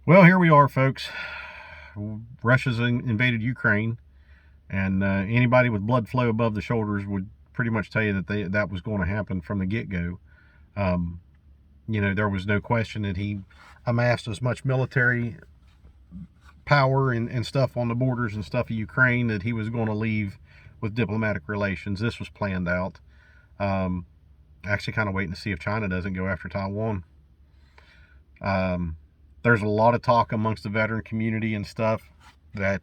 Well, here we are, folks. Russia's invaded Ukraine, and anybody with blood flow above the shoulders would pretty much tell you that that was going to happen from the get-go. Um, there was no question that he amassed as much military power and stuff on the borders and stuff of Ukraine that he was going to leave with diplomatic relations. This was planned out. Um, Actually, kind of waiting to see if China doesn't go after Taiwan. Um, there's a lot of talk amongst the veteran community and stuff that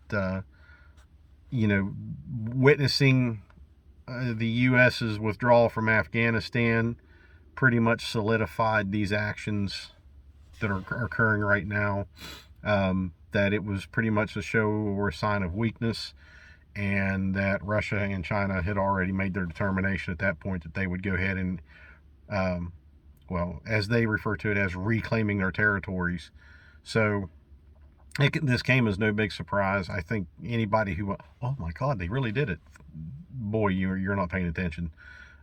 witnessing the U.S.'s withdrawal from Afghanistan pretty much solidified these actions that are occurring right now. That it was pretty much a show or a sign of weakness, and that Russia and China had already made their determination at that point that they would go ahead and, as they refer to it, as reclaiming their territories. So this came as no big surprise. I think anybody who, oh my God, they really did it. Boy, you're not paying attention.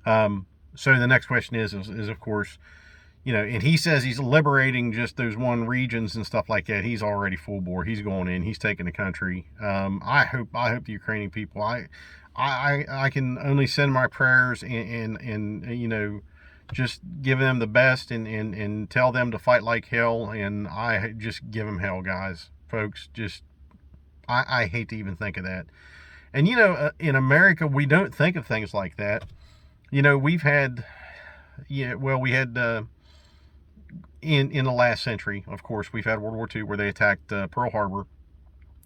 So the next question is of course, and he says he's liberating just those one regions and stuff like that. He's already full bore. He's going in. He's taking the country. I hope the Ukrainian people. I can only send my prayers and just give them the best and tell them to fight like hell. And I just give them hell, guys, folks. Just I hate to even think of that. And in America, we don't think of things like that. We've had, we had. In the last century, of course, we've had World War II where they attacked Pearl Harbor.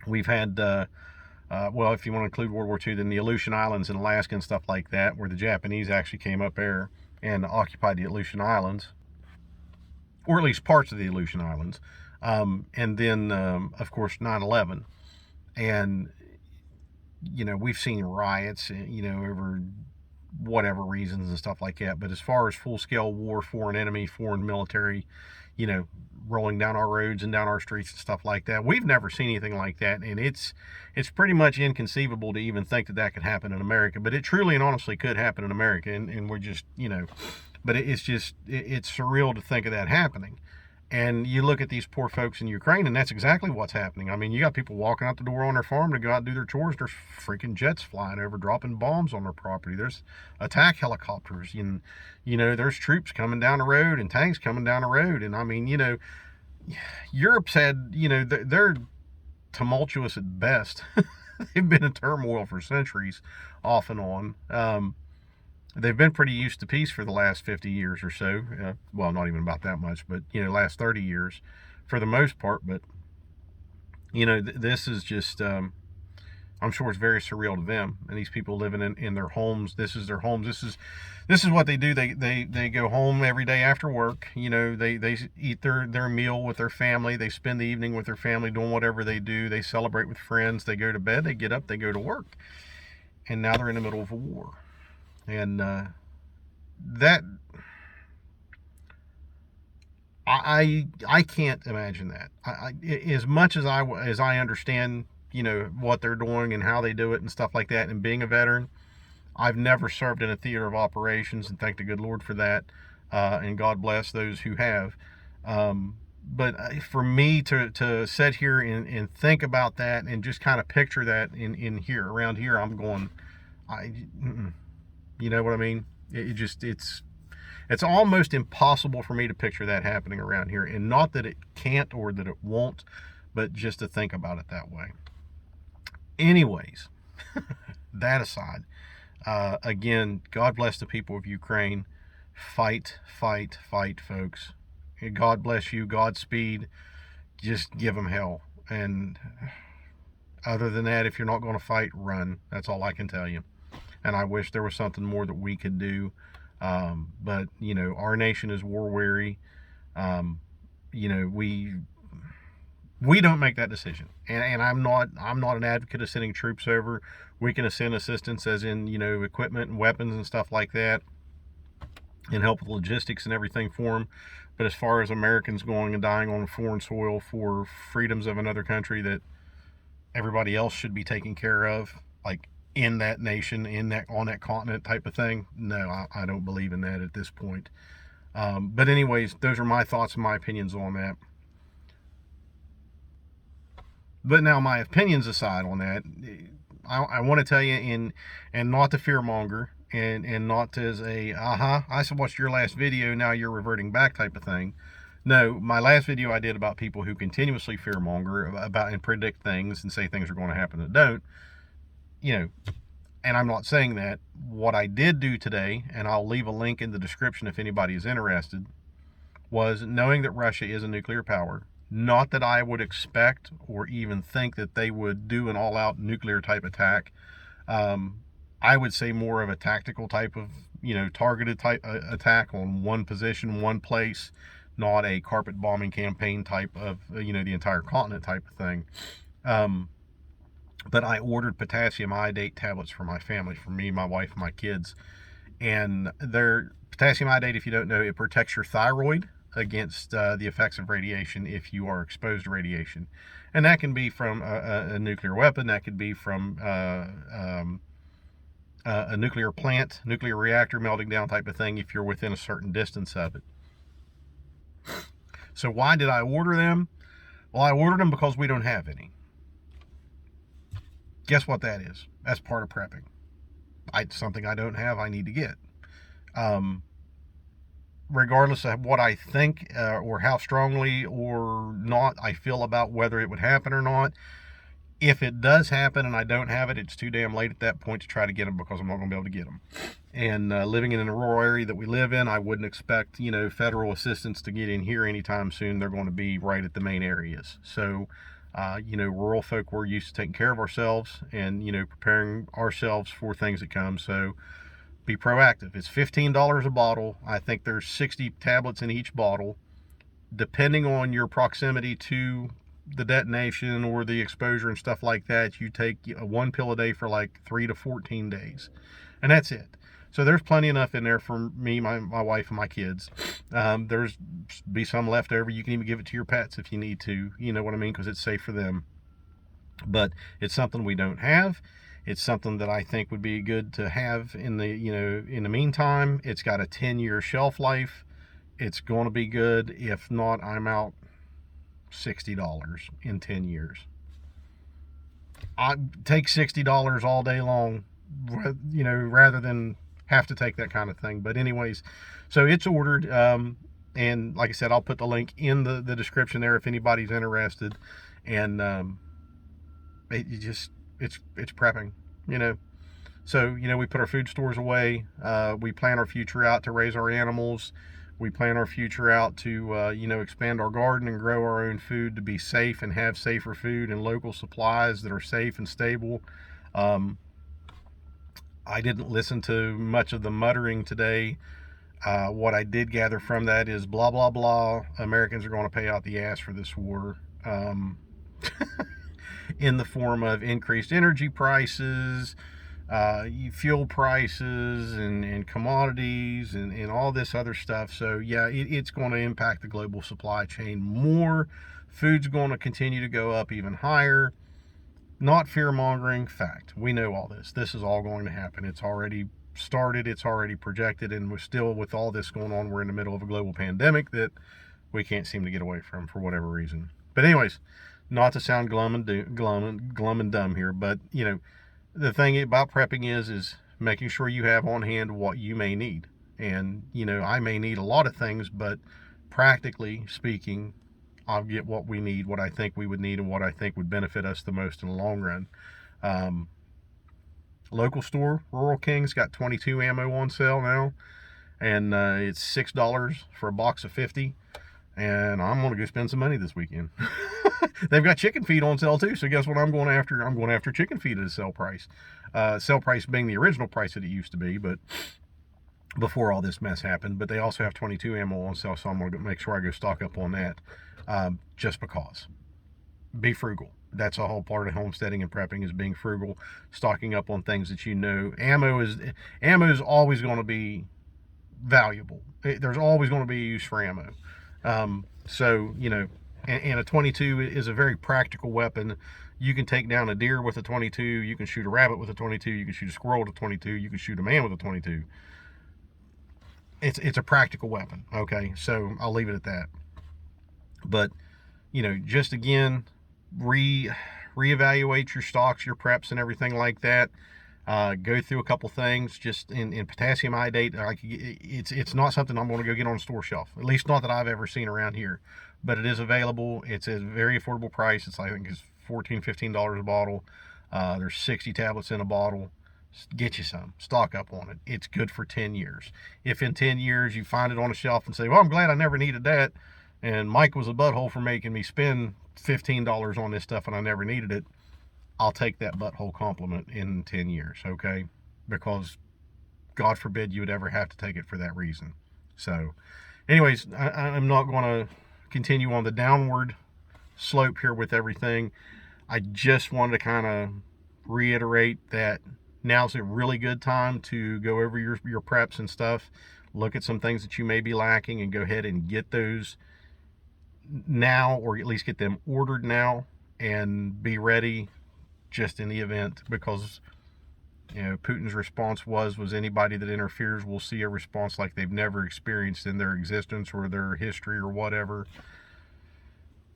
We've had, if you want to include World War II, then the Aleutian Islands in Alaska and stuff like that, where the Japanese actually came up there and occupied the Aleutian Islands, or at least parts of the Aleutian Islands. And then, of course, 9/11. And, we've seen riots, over whatever reasons and stuff like that. But as far as full-scale war, foreign enemy, foreign military, rolling down our roads and down our streets and stuff like that, we've never seen anything like that. And it's pretty much inconceivable to even think that that could happen in America. But it truly and honestly could happen in America. And we're just, but it's surreal to think of that happening. And you look at these poor folks in Ukraine, and that's exactly what's happening. I mean, you got people walking out the door on their farm to go out and do their chores. There's freaking jets flying over, dropping bombs on their property. There's attack helicopters, and there's troops coming down the road and tanks coming down the road. And I mean, Europe's had, they're tumultuous at best. They've been in turmoil for centuries, off and on. They've been pretty used to peace for the last 50 years or so. Not even about that much, but, last 30 years for the most part. But, this is just, I'm sure it's very surreal to them. And these people living in their homes, this is their homes. This is what they do. They go home every day after work. They eat their meal with their family. They spend the evening with their family doing whatever they do. They celebrate with friends. They go to bed. They get up. They go to work. And now they're in the middle of a war. And that I can't imagine that. As much as I understand, what they're doing and how they do it and stuff like that, and being a veteran, I've never served in a theater of operations, and thank the good Lord for that. And God bless those who have. But for me to sit here and think about that and just kind of picture that in here around here, I'm going, you know what I mean? It's almost impossible for me to picture that happening around here. And not that it can't or that it won't, but just to think about it that way. Anyways, that aside, again, God bless the people of Ukraine. Fight, fight, fight, folks. God bless you. Godspeed. Just give them hell. And other than that, if you're not going to fight, run. That's all I can tell you. And I wish there was something more that we could do. But, our nation is war weary. We don't make that decision. And I'm not an advocate of sending troops over. We can send assistance as in, equipment and weapons and stuff like that, and help with logistics and everything for them. But as far as Americans going and dying on foreign soil for freedoms of another country that everybody else should be taking care of, like in that nation, on that continent type of thing, no, I don't believe in that at this point. But anyways, those are my thoughts and my opinions on that. But now, my opinions aside on that, I want to tell you, and not to fearmonger, and not as a I watched your last video, now you're reverting back type of thing. No, my last video I did about people who continuously fearmonger about and predict things and say things are going to happen that don't. You know, and I'm not saying that. What I did do today, and I'll leave a link in the description if anybody is interested, was knowing that Russia is a nuclear power. Not that I would expect or even think that they would do an all-out nuclear type attack. I would say more of a tactical type of, targeted type attack on one position, one place, not a carpet bombing campaign type of, the entire continent type of thing. But I ordered potassium iodate tablets for my family, for me, my wife, and my kids. And their potassium iodate, if you don't know, it protects your thyroid against the effects of radiation if you are exposed to radiation. And that can be from a nuclear weapon, that could be from a nuclear plant, nuclear reactor melting down type of thing if you're within a certain distance of it. So why did I order them? Well, I ordered them because we don't have any. Guess what that is? That's part of prepping. Something I don't have, I need to get. Regardless of what I think or how strongly or not I feel about whether it would happen or not, if it does happen and I don't have it, it's too damn late at that point to try to get them, because I'm not going to be able to get them. And living in a rural area that we live in, I wouldn't expect, federal assistance to get in here anytime soon. They're going to be right at the main areas. So, rural folk, we're used to taking care of ourselves and, preparing ourselves for things that come. So be proactive. It's $15 a bottle. I think there's 60 tablets in each bottle. Depending on your proximity to the detonation or the exposure and stuff like that, you take one pill a day for like 3 to 14 days. And that's it. So there's plenty enough in there for me, my wife, and my kids. There's be some left over. You can even give it to your pets if you need to. You know what I mean? Because it's safe for them. But it's something we don't have. It's something that I think would be good to have in the meantime. It's got a 10-year shelf life. It's going to be good. If not, I'm out $60 in 10 years. I take $60 all day long, rather than have to take that kind of thing. But anyways, so it's ordered. And like I said, I'll put the link in the description there if anybody's interested. And it's prepping, So, we put our food stores away. We plan our future out to raise our animals. We plan our future out to, expand our garden and grow our own food to be safe and have safer food and local supplies that are safe and stable. I didn't listen to much of the muttering today. What I did gather from that is blah, blah, blah. Americans are going to pay out the ass for this war. In the form of increased energy prices, fuel prices, and commodities, and all this other stuff. So yeah, it's going to impact the global supply chain more. Food's going to continue to go up even higher. Not fear-mongering, fact. We know all this. This is all going to happen. It's already started. It's already projected. And we're still, with all this going on, we're in the middle of a global pandemic that we can't seem to get away from for whatever reason. But anyways, not to sound glum and dumb here, but, the thing about prepping is making sure you have on hand what you may need. And, I may need a lot of things, but practically speaking, I'll get what we need, what I think we would need, and what I think would benefit us the most in the long run. Local store, Rural King's got 22 ammo on sale now, and it's $6 for a box of 50. And I'm going to go spend some money this weekend. They've got chicken feed on sale too, so guess what I'm going after? I'm going after chicken feed at a sale price. Sale price being the original price that it used to be, but before all this mess happened. But they also have 22 ammo on sale, so I'm going to make sure I go stock up on that. Just because. Be frugal. That's a whole part of homesteading and prepping, is being frugal, stocking up on things that ammo is always going to be valuable. There's always going to be use for ammo. So, and a 22 is a very practical weapon. You can take down a deer with a 22. You can shoot a rabbit with a 22. You can shoot a squirrel with a 22. You can shoot a man with a 22. It's a practical weapon. Okay. So I'll leave it at that. But, just again, reevaluate your stocks, your preps, and everything like that. Go through a couple things. Just in potassium iodate, like it's not something I'm going to go get on a store shelf. At least not that I've ever seen around here. But it is available. It's a very affordable price. I think it's $14-15 a bottle. There's 60 tablets in a bottle. Get you some. Stock up on it. It's good for 10 years. If in 10 years you find it on a shelf and say, well, I'm glad I never needed that, and Mike was a butthole for making me spend $15 on this stuff and I never needed it, I'll take that butthole compliment in 10 years, okay? Because God forbid you would ever have to take it for that reason. So, anyways, I'm not going to continue on the downward slope here with everything. I just wanted to kind of reiterate that now's a really good time to go over your preps and stuff. Look at some things that you may be lacking and go ahead and get those now, or at least get them ordered now and be ready just in the event, because Putin's response was anybody that interferes will see a response like they've never experienced in their existence or their history or whatever.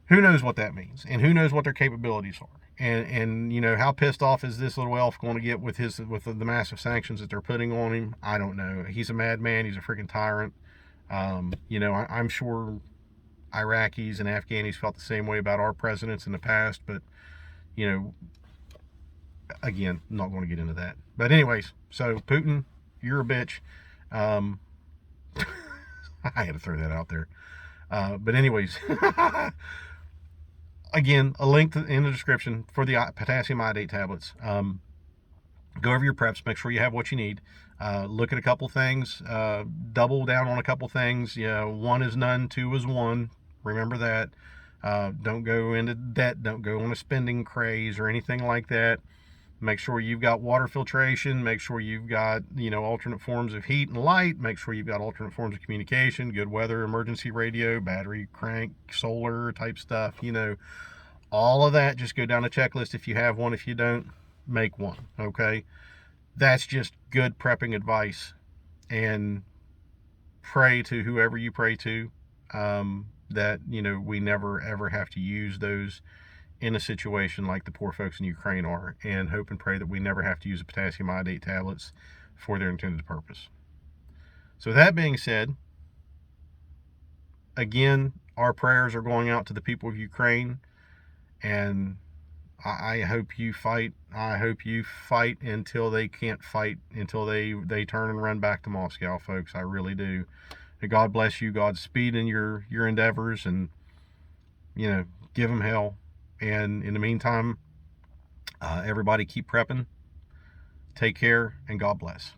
Who knows what that means, and who knows what their capabilities are, and how pissed off is this little elf going to get with the massive sanctions that they're putting on him? I don't know. He's a madman. He's a freaking tyrant. I'm sure Iraqis and Afghanis felt the same way about our presidents in the past, but again, I'm not going to get into that. But anyways, so Putin, you're a bitch. I had to throw that out there. But anyways, again, a link in the description for the potassium iodate tablets. Go over your preps, make sure you have what you need. Look at a couple things, double down on a couple things. One is none, two is one. Remember that. Don't go into debt. Don't go on a spending craze or anything like that. Make sure you've got water filtration. Make sure you've got, alternate forms of heat and light. Make sure you've got alternate forms of communication, good weather, emergency radio, battery crank, solar type stuff. All of that. Just go down a checklist if you have one. If you don't, make one. Okay. That's just good prepping advice. And pray to whoever you pray to, that, we never ever have to use those in a situation like the poor folks in Ukraine are, and hope and pray that we never have to use the potassium iodate tablets for their intended purpose. So that being said, again, our prayers are going out to the people of Ukraine, and I hope you fight. I hope you fight until they can't fight, until they turn and run back to Moscow, folks. I really do. And God bless you. Godspeed in your endeavors, and give them hell. And in the meantime, everybody keep prepping. Take care, and God bless.